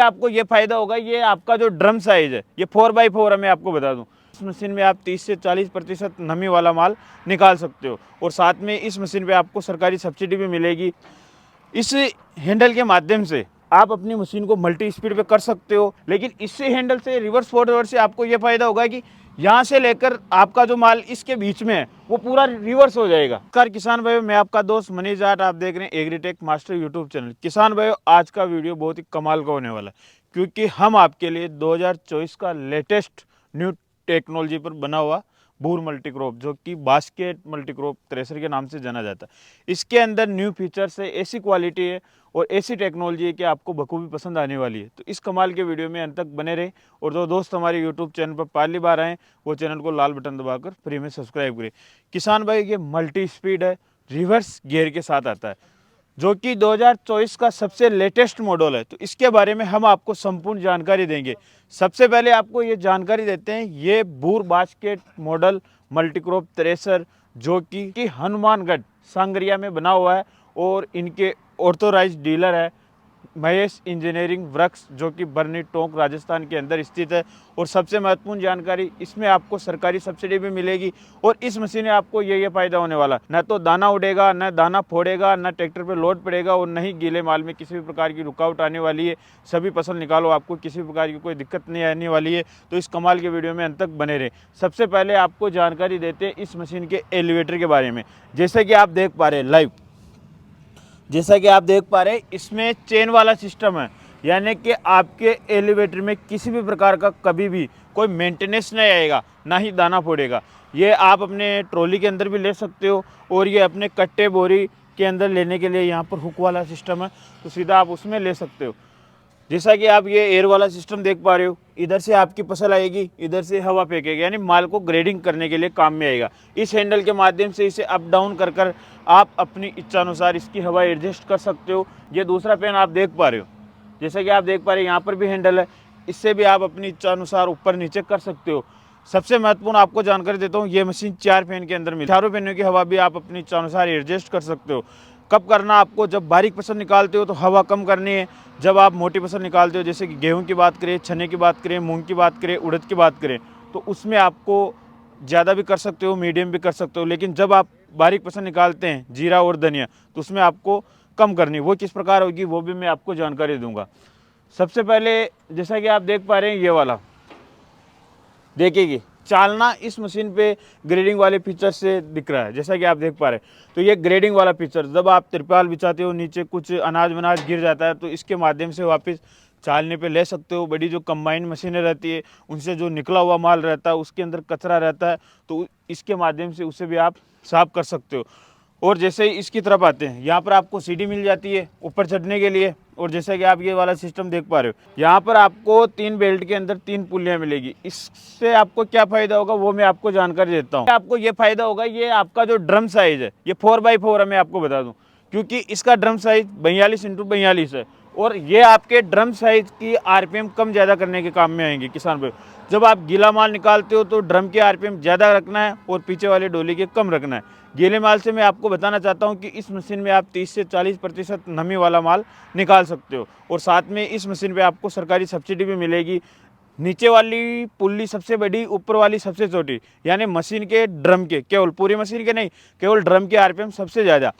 आपको ये फायदा होगा, ये आपका जो ड्रम साइज है ये 4x4 है। मैं आपको बता दूं, इस मशीन में आप 30 से 40% नमी वाला माल निकाल सकते हो। और साथ में इस मशीन पे आपको सरकारी सब्सिडी भी मिलेगी। इस हैंडल के माध्यम से आप अपनी मशीन को मल्टी स्पीड पे कर सकते हो। लेकिन इससे हैंडल से रिवर्स फॉरवर्ड से आपको ये फायदा होगा कि यहाँ से लेकर आपका जो माल इसके बीच में है वो पूरा रिवर्स हो जाएगा। नमस्कार किसान भाइयों, मैं आपका दोस्त मनीष जाट, आप देख रहे हैं एग्रीटेक मास्टर यूट्यूब चैनल। किसान भाइयों, आज का वीडियो बहुत ही कमाल का होने वाला है, क्योंकि हम आपके लिए 2024 का लेटेस्ट न्यू टेक्नोलॉजी पर बना हुआ बूर मल्टीक्रॉप, जो कि बास्केट मल्टीक्रॉप थ्रेशर के नाम से जाना जाता है। इसके अंदर न्यू फीचर्स है, ऐसी क्वालिटी है और ऐसी टेक्नोलॉजी है कि आपको बखूबी पसंद आने वाली है। तो इस कमाल के वीडियो में अंत तक बने रहे। और जो दोस्त हमारे यूट्यूब चैनल पर पहली बार आए वो चैनल को लाल बटन दबाकर फ्री में सब्सक्राइब करें। किसान भाई, ये मल्टी स्पीड है, रिवर्स गियर के साथ आता है, जो कि 2024 का सबसे लेटेस्ट मॉडल है। तो इसके बारे में हम आपको संपूर्ण जानकारी देंगे। सबसे पहले आपको ये जानकारी देते हैं, ये बूर बास्केट मॉडल मल्टीक्रॉप थ्रेशर जो कि हनुमानगढ़ सांगरिया में बना हुआ है और इनके ऑथोराइज्ड डीलर है महेश इंजीनियरिंग वर्क्स, जो कि बरनी टोंक राजस्थान के अंदर स्थित है। और सबसे महत्वपूर्ण जानकारी, इसमें आपको सरकारी सब्सिडी भी मिलेगी। और इस मशीन में आपको ये फायदा होने वाला, न तो दाना उड़ेगा, न दाना फोड़ेगा, न ट्रैक्टर पे लोड पड़ेगा और न ही गीले माल में किसी भी प्रकार की रुकावट आने वाली है। सभी फसल निकालो, आपको किसी प्रकार की कोई दिक्कत नहीं आने वाली है। तो इस कमाल के वीडियो में अंत तक बने रहे। सबसे पहले आपको जानकारी देते हैं इस मशीन के एलिवेटर के बारे में। जैसे कि आप देख पा रहे हैं लाइव, जैसा कि आप देख पा रहे हैं इसमें चेन वाला सिस्टम है, यानी कि आपके एलिवेटर में किसी भी प्रकार का कभी भी कोई मेंटेनेंस नहीं आएगा, ना ही दाना फोड़ेगा। ये आप अपने ट्रॉली के अंदर भी ले सकते हो और ये अपने कट्टे बोरी के अंदर लेने के लिए यहाँ पर हुक वाला सिस्टम है, तो सीधा आप उसमें ले सकते हो। जैसा कि आप ये एयर वाला सिस्टम देख पा रहे हो, इधर से आपकी फसल आएगी, इधर से हवा फेंकेगी, यानी माल को ग्रेडिंग करने के लिए काम में आएगा। इस हैंडल के माध्यम से इसे अप डाउन कर कर आप अपनी इच्छानुसार इसकी हवा एडजस्ट कर सकते हो। ये दूसरा पेन आप देख पा रहे हो, जैसा कि आप देख पा रहे हो यहाँ पर भी हैंडल है, इससे भी आप अपनी इच्छानुसार ऊपर नीचे कर सकते हो। सबसे महत्वपूर्ण आपको जानकारी देता हूँ, ये मशीन 4 फैन के अंदर मिलती है। चारों फैनों की हवा भी आप अपनी इच्छानुसार एडजस्ट कर सकते हो। कब करना आपको, जब बारीक फसल निकालते हो तो हवा कम करनी है। जब आप मोटी फसल निकालते हो, जैसे कि गेहूं की बात करें, चने की बात करें, मूंग की बात करें, उड़द की बात करें, तो उसमें आपको ज़्यादा भी कर सकते हो, मीडियम भी कर सकते हो। लेकिन जब आप बारीक फसल निकालते हैं जीरा और धनिया, तो उसमें आपको कम करनी, वो किस प्रकार होगी वो भी मैं आपको जानकारी दूंगा। सबसे पहले जैसा कि आप देख पा रहे हैं, ये वाला देखिए चालना इस मशीन पे ग्रेडिंग वाले फीचर से दिख रहा है। जैसा कि आप देख पा रहे हैं, तो ये ग्रेडिंग वाला फीचर, जब आप तिरपाल बिछाते हो, नीचे कुछ अनाज वनाज गिर जाता है, तो इसके माध्यम से वापस चालने पे ले सकते हो। बड़ी जो कंबाइन मशीनें रहती है, उनसे जो निकला हुआ माल रहता है, उसके अंदर कचरा रहता है, तो इसके माध्यम से उसे भी आप साफ कर सकते हो। और जैसे ही इसकी तरफ आते हैं, यहाँ पर आपको सीढ़ी मिल जाती है ऊपर चढ़ने के लिए। और जैसा कि आप ये वाला सिस्टम देख पा रहे हो, यहाँ पर आपको 3 बेल्ट के अंदर 3 पुल्लियाँ मिलेगी। इससे आपको क्या फ़ायदा होगा वो मैं आपको जानकारी देता हूँ। आपको ये फ़ायदा होगा, ये आपका जो ड्रम साइज़ है ये 4x4 है, मैं आपको बता दूँ, क्योंकि इसका ड्रम साइज़ 42x42 है। और ये आपके ड्रम साइज़ की आरपीएम कम ज़्यादा करने के काम में आएंगे। किसान भाई, जब आप गीला माल निकालते हो तो ड्रम के आरपीएम ज़्यादा रखना है और पीछे वाले डोली के कम रखना है। गीले माल से मैं आपको बताना चाहता हूं कि इस मशीन में आप 30 से 40% नमी वाला माल निकाल सकते हो। और साथ में इस मशीन पे आपको सरकारी सब्सिडी भी मिलेगी। नीचे वाली पुल्ली सबसे बड़ी, ऊपर वाली सबसे छोटी, यानी मशीन के ड्रम के, केवल पूरी मशीन के नहीं, केवल ड्रम के आरपीएम सबसे ज़्यादा,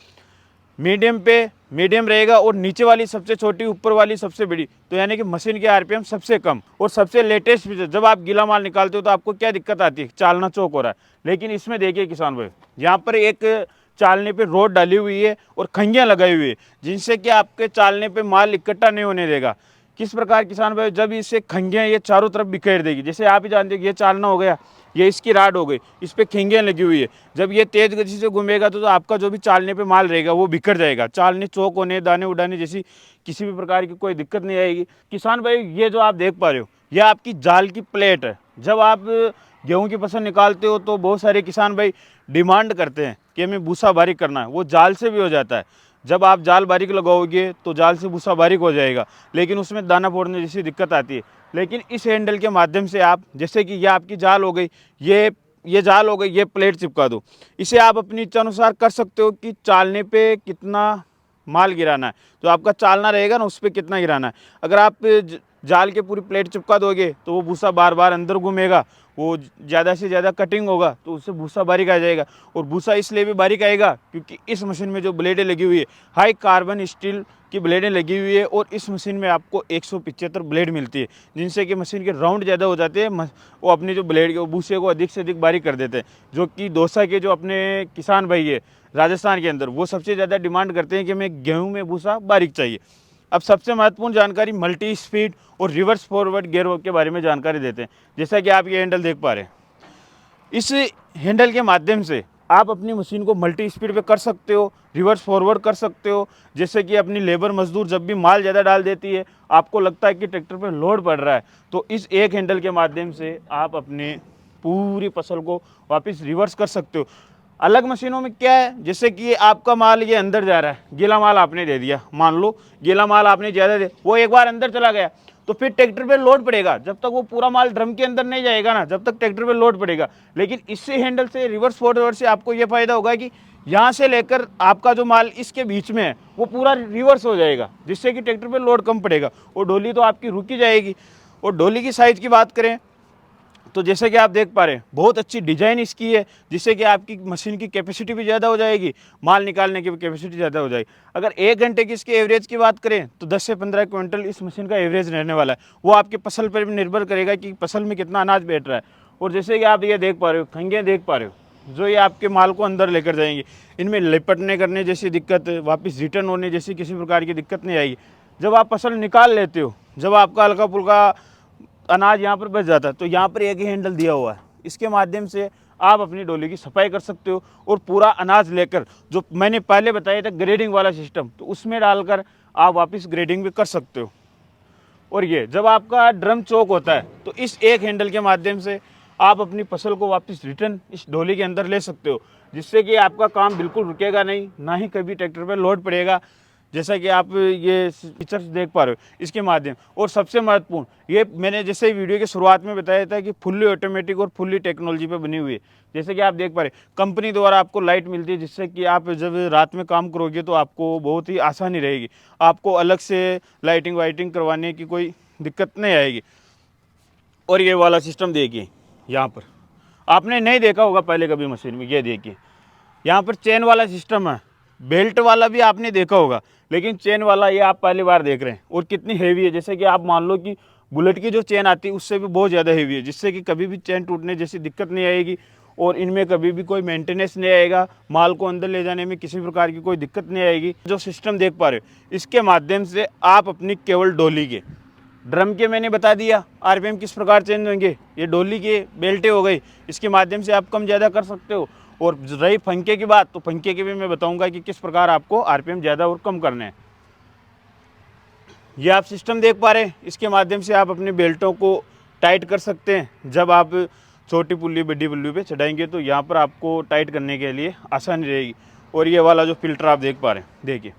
मीडियम पे मीडियम रहेगा और नीचे वाली सबसे छोटी, ऊपर वाली सबसे बड़ी, तो यानी कि मशीन के आरपीएम सबसे कम। और सबसे लेटेस्ट फीचर, जब आप गीला माल निकालते हो तो आपको क्या दिक्कत आती है, चालना चौक हो रहा है। लेकिन इसमें देखिए किसान भाई, यहाँ पर एक चालने पे रोड डाली हुई है और खंगियाँ लगाई हुई है, जिनसे कि आपके चालने पे माल इकट्ठा नहीं होने देगा। किस प्रकार किसान भाई, जब इसे खंगियाँ ये चारों तरफ बिखेर देगी, जैसे आप ही जानते हैं कि ये चालना हो गया, ये इसकी राड हो गई, इस पर खिंगियाँ लगी हुई है। जब ये तेज गति से घूमेगा तो आपका जो भी चालने पे माल रहेगा वो बिखर जाएगा। चालने चौक होने, दाने उड़ाने जैसी किसी भी प्रकार की कोई दिक्कत नहीं आएगी। किसान भाई, ये जो आप देख पा रहे हो, ये आपकी जाल की प्लेट है। जब आप गेहूं की फसल निकालते हो तो बहुत सारे किसान भाई डिमांड करते हैं कि हमें भूसा बारीक करना है, वो जाल से भी हो जाता है। जब आप जाल बारीक लगाओगे तो जाल से भूसा बारीक हो जाएगा, लेकिन उसमें दाना फोड़ने जैसी दिक्कत आती है। लेकिन इस हैंडल के माध्यम से आप, जैसे कि ये आपकी जाल हो गई, ये जाल हो गई, ये प्लेट चिपका दो, इसे आप अपनी इच्छा अनुसार कर सकते हो कि चालने पे कितना माल गिराना है, जो आपका चालना रहेगा ना उस पर कितना गिराना है। अगर आप जाल के पूरी प्लेट चिपका दोगे तो वो भूसा बार बार अंदर घूमेगा, वो ज़्यादा से ज़्यादा कटिंग होगा तो उससे भूसा बारीक आ जाएगा। और भूसा इसलिए भी बारीक आएगा क्योंकि इस मशीन में जो ब्लेडें लगी हुई है हाई कार्बन स्टील की ब्लेडें लगी हुई है, और इस मशीन में आपको 175 ब्लेड मिलती है, जिनसे कि मशीन के राउंड ज़्यादा हो जाते हैं। वो अपनी जो ब्लेड के भूसे को अधिक से अधिक बारीक कर देते हैं, जो कि दौसा के जो अपने किसान भाई है राजस्थान के अंदर, वो सबसे ज़्यादा डिमांड करते हैं कि हमें गेहूँ में भूसा बारीक चाहिए। अब सबसे महत्वपूर्ण जानकारी मल्टी स्पीड और रिवर्स फॉरवर्ड गियर के बारे में जानकारी देते हैं। जैसा कि आप ये हैंडल देख पा रहे हैं, इस हैंडल के माध्यम से आप अपनी मशीन को मल्टी स्पीड पे कर सकते हो, रिवर्स फॉरवर्ड कर सकते हो। जैसे कि अपनी लेबर मजदूर जब भी माल ज़्यादा डाल देती है, आपको लगता है कि ट्रैक्टर पे लोड पड़ रहा है, तो इस एक हैंडल के माध्यम से आप अपने पूरी फसल को वापस रिवर्स कर सकते हो। अलग मशीनों में क्या है, जैसे कि आपका माल ये अंदर जा रहा है, गीला माल आपने दे दिया, मान लो गीला माल आपने ज़्यादा दे, वो एक बार अंदर चला गया तो फिर ट्रैक्टर पे लोड पड़ेगा। जब तक वो पूरा माल ड्रम के अंदर नहीं जाएगा ना, जब तक ट्रैक्टर पे लोड पड़ेगा। लेकिन इससे हैंडल से रिवर्स फॉरवर्ड से आपको ये फायदा होगा कि यहाँ से लेकर आपका जो माल इसके बीच में है वो पूरा रिवर्स हो जाएगा, जिससे कि ट्रैक्टर पे लोड कम पड़ेगा और डोली तो आपकी रुकी जाएगी। और डोली की साइज़ की बात करें तो जैसे कि आप देख पा रहे हैं, बहुत अच्छी डिज़ाइन इसकी है, जिससे कि आपकी मशीन की कैपेसिटी भी ज़्यादा हो जाएगी, माल निकालने की भी कैपेसिटी ज़्यादा हो जाएगी। अगर 1 घंटे की इसके एवरेज की बात करें तो 10 से 15 क्विंटल इस मशीन का एवरेज रहने वाला है। वो आपके फसल पर भी निर्भर करेगा कि फसल में कितना अनाज बैठ रहा है। और जैसे कि आप ये देख पा रहे हो, खंगे देख पा रहे हो, जो ये आपके माल को अंदर लेकर जाएंगे, इनमें लिपटने करने जैसी दिक्कत, वापस रिटर्न होने जैसी किसी प्रकार की दिक्कत नहीं आएगी। जब आप फसल निकाल लेते हो, जब आपका हल्का फुल्का अनाज यहाँ पर बच जाता है, तो यहाँ पर एक ही हैंडल दिया हुआ है, इसके माध्यम से आप अपनी डोली की सफाई कर सकते हो और पूरा अनाज लेकर, जो मैंने पहले बताया था ग्रेडिंग वाला सिस्टम, तो उसमें डालकर आप वापस ग्रेडिंग भी कर सकते हो। और ये जब आपका ड्रम चौक होता है तो इस एक हैंडल के माध्यम से आप अपनी फसल को वापस रिटर्न इस डोली के अंदर ले सकते हो, जिससे कि आपका काम बिल्कुल रुकेगा नहीं, ना ही कभी ट्रैक्टर पर लोड पड़ेगा। जैसा कि आप ये फीचर्स देख पा रहे हो इसके माध्यम। और सबसे महत्वपूर्ण, ये मैंने जैसे वीडियो की शुरुआत में बताया था कि फुल्ली ऑटोमेटिक और फुल्ली टेक्नोलॉजी पे बनी हुई है। जैसे कि आप देख पा रहे कंपनी द्वारा आपको लाइट मिलती है, जिससे कि आप जब रात में काम करोगे तो आपको बहुत ही आसानी रहेगी, आपको अलग से लाइटिंग वाइटिंग करवाने की कोई दिक्कत नहीं आएगी। और ये वाला सिस्टम देखिए, यहाँ पर आपने नहीं देखा होगा पहले कभी मशीन में, ये देखिए यहाँ पर चेन वाला सिस्टम है। बेल्ट वाला भी आपने देखा होगा, लेकिन चेन वाला ये आप पहली बार देख रहे हैं। और कितनी हेवी है, जैसे कि आप मान लो कि बुलेट की जो चेन आती है उससे भी बहुत ज़्यादा हेवी है, जिससे कि कभी भी चेन टूटने जैसी दिक्कत नहीं आएगी और इनमें कभी भी कोई मेंटेनेंस नहीं आएगा, माल को अंदर ले जाने में किसी प्रकार की कोई दिक्कत नहीं आएगी। जो सिस्टम देख पा रहे हो, इसके माध्यम से आप अपनी केवल डोली के ड्रम के मैंने बता दिया आरपीएम किस प्रकार चेंज होंगे, ये डोली के बेल्टे हो गई, इसके माध्यम से आप कम ज़्यादा कर सकते हो। और रही पंखे की बात, तो पंखे की भी मैं बताऊंगा कि किस प्रकार आपको आरपीएम ज़्यादा और कम करने हैं। ये आप सिस्टम देख पा रहे हैं, इसके माध्यम से आप अपने बेल्टों को टाइट कर सकते हैं। जब आप छोटी पुल्ली बड़ी पुल्ली पे चढ़ाएंगे तो यहाँ पर आपको टाइट करने के लिए आसानी रहेगी। और ये वाला जो फिल्टर आप देख पा रहे हैं, देखिए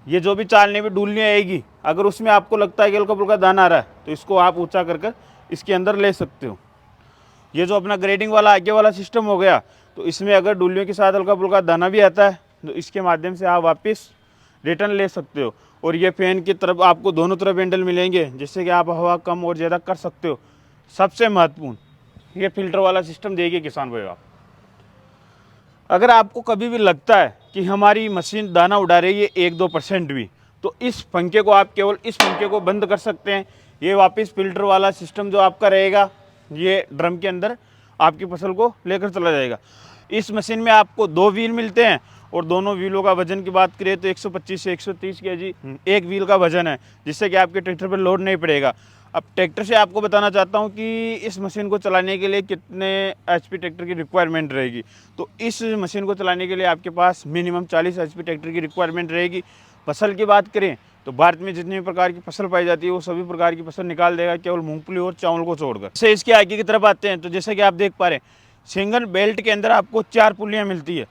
ये जो भी चालने में डूलनी आएगी, अगर उसमें आपको लगता है कि हल्का फुल्का दाना आ रहा है तो इसको आप ऊंचा कर इसके अंदर ले सकते हो। ये जो अपना ग्रेडिंग वाला आगे वाला सिस्टम हो गया, तो इसमें अगर डुल्लियों के साथ हल्का फुल्का दाना भी आता है तो इसके माध्यम से आप वापस रिटर्न ले सकते हो। और ये फैन की तरफ आपको दोनों तरफ हैंडल मिलेंगे, जिससे कि आप हवा कम और ज़्यादा कर सकते हो। सबसे महत्वपूर्ण, ये फिल्टर वाला सिस्टम देखिए किसान भाई, आप अगर आपको कभी भी लगता है कि हमारी मशीन दाना उड़ा रही है 1-2% भी, तो इस पंखे को आप केवल इस पंखे को बंद कर सकते हैं। ये वापस फिल्टर वाला सिस्टम जो आपका रहेगा, ये ड्रम के अंदर आपकी फसल को लेकर चला जाएगा। इस मशीन में आपको 2 व्हील मिलते हैं और दोनों व्हीलों का वजन की बात करें तो 125 से 130 केजी एक व्हील का वजन है, जिससे कि आपके ट्रैक्टर पर लोड नहीं पड़ेगा। अब ट्रैक्टर से आपको बताना चाहता हूं कि इस मशीन को चलाने के लिए कितने एचपी ट्रैक्टर की रिक्वायरमेंट रहेगी। तो इस मशीन को चलाने के लिए आपके पास मिनिमम 40 एचपी ट्रैक्टर की रिक्वायरमेंट रहेगी। फसल की बात करें तो भारत में जितनी प्रकार की फसल पाई जाती है वो सभी प्रकार की फसल निकाल देगा, केवल मूंगफली और चावल को छोड़कर। से इसके आगे की तरफ आते हैं तो जैसे कि आप देख पा रहे हैं, सिंगल बेल्ट के अंदर आपको 4 पुलियाँ मिलती है।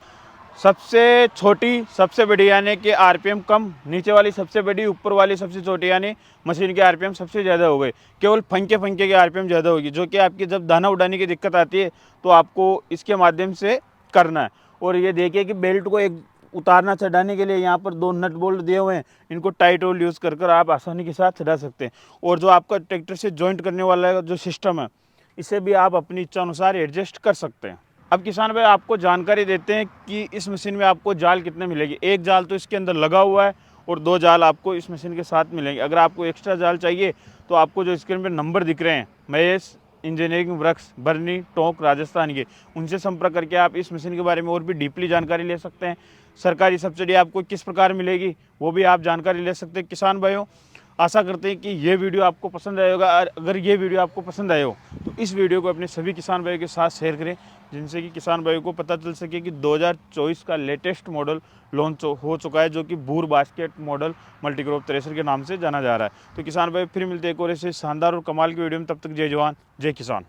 सबसे छोटी सबसे बड़ी यानी कि आरपीएम कम, नीचे वाली सबसे बड़ी, ऊपर वाली सबसे छोटी यानी मशीन के आरपीएम सबसे ज़्यादा हो गए। केवल पंखे के आरपीएम ज़्यादा होगी, जो कि आपकी जब दाना उड़ाने की दिक्कत आती है तो आपको इसके माध्यम से करना है। और ये देखिए कि बेल्ट को एक उतारना चढ़ाने के लिए यहाँ पर 2 नट बोल्ट दिए हुए हैं, इनको टाइट होल यूज़ कर आप आसानी के साथ चढ़ा सकते हैं। और जो आपका ट्रैक्टर से जॉइंट करने वाला जो सिस्टम है, इसे भी आप अपनी इच्छा अनुसार एडजस्ट कर सकते हैं। अब किसान भाई आपको जानकारी देते हैं कि इस मशीन में आपको जाल कितने मिलेगी। एक जाल तो इसके अंदर लगा हुआ है और 2 जाल आपको इस मशीन के साथ मिलेंगे। अगर आपको एक्स्ट्रा जाल चाहिए तो आपको जो स्क्रीन पर नंबर दिख रहे हैं, महेश इंजीनियरिंग वर्क्स बरनी टोंक राजस्थान के, उनसे संपर्क करके आप इस मशीन के बारे में और भी डीपली जानकारी ले सकते हैं। सरकारी सब्सिडी आपको किस प्रकार मिलेगी वो भी आप जानकारी ले सकते हैं। किसान भाइयों, आशा करते हैं कि ये वीडियो आपको पसंद आएगा। अगर ये वीडियो आपको पसंद आए हो तो इस वीडियो को अपने सभी किसान भाइयों के साथ शेयर करें, जिनसे कि किसान भाइयों को पता चल सके कि 2024 का लेटेस्ट मॉडल लॉन्च हो चुका है, जो कि बूर बास्केट मॉडल मल्टीक्रॉप थ्रेशर के नाम से जाना जा रहा है। तो किसान भाई फिर मिलते हैं एक और ऐसे शानदार और कमाल की वीडियो में, तब तक जय जवान जय किसान।